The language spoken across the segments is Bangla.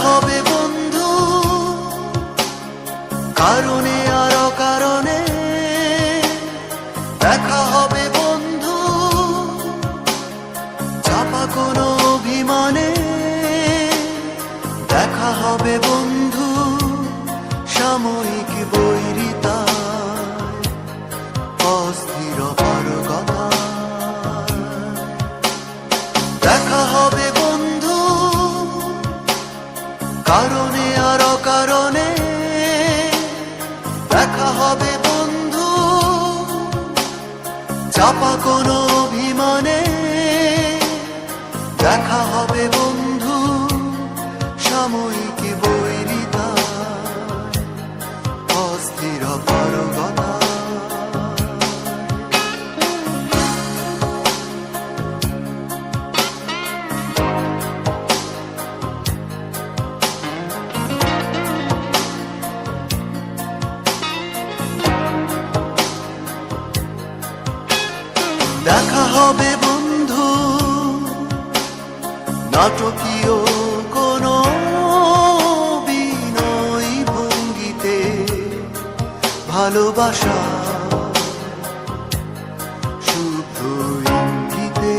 হবে বন্ধু কারণে আর অকারণে, দেখা হবে বন্ধু চাপা কোনো অভিমানে, দেখা হবে বন্ধু সাময়িক বৈরিতা অস্থির পারগতা। দেখা হবে বন্ধু কারণে আর অকারণে, দেখা হবে বন্ধু চাপা কোনো অভিমানে, দেখা হবে বন্ধু সাময়িক বৈরিতা অস্থির পারগতা। দেখা হবে বন্ধু নাটকীয় কোনো বিনয় ভঙ্গিতে, ভালোবাসা শুভ্র ইঙ্গিতে।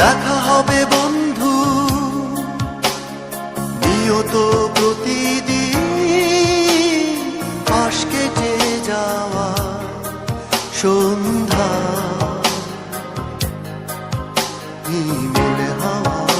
দেখা হবে বন্ধু নিয়ত প্রতিদিন পাশ কেটে যাওয়া সন্ধ্যা হিমেল হাওয়ায়।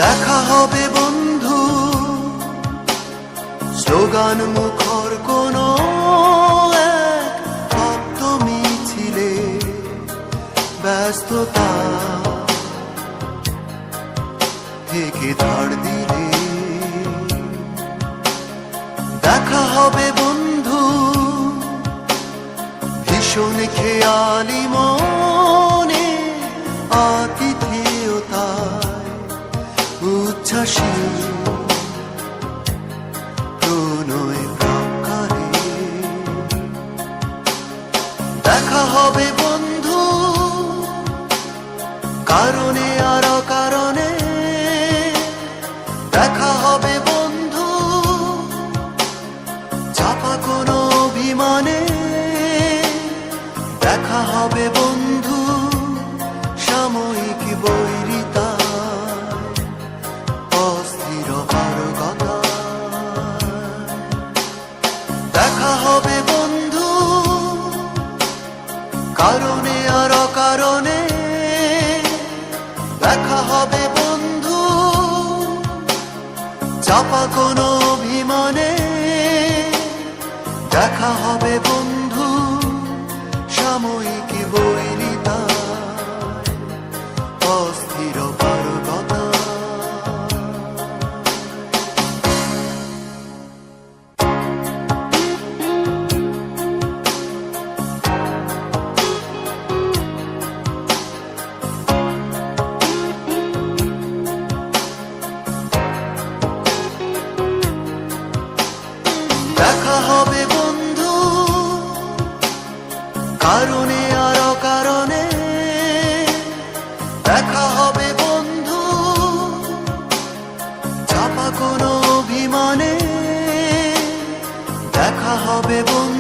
দেখা হবে বন্ধু স্লোগান মুখর কোনো এক ভক্ত মিছিলে, ব্যস্ততা থেকে ধার দিলে। দেখা হবে বন্ধু ভীষণ খেয়ালি মনে আতিথেয়তা উচ্ছ্বাসী প্রণয় প্রাকারে। দেখা হবে বন্ধু কারণে আর অকারণে, দেখা হবে বন্ধু চাপা কোনো অভিমানে, দেখা হবে বন্ধু সাময়িক বৈরিতা অস্থির পারগতা। দেখা হবে বন্ধু কারণে আর অকারণে, দেখা হবে বন্ধু চাপা কোনো অভিমানে, দেখা হবে বন্ধু সাময়িক বৈরিতা অস্থির পারগতা। দেখা হবে বন্ধু কারণে আর অকারণে, দেখা হবে বন্ধু চাপা কোনো অভিমানে, দেখা হবে বন্ধু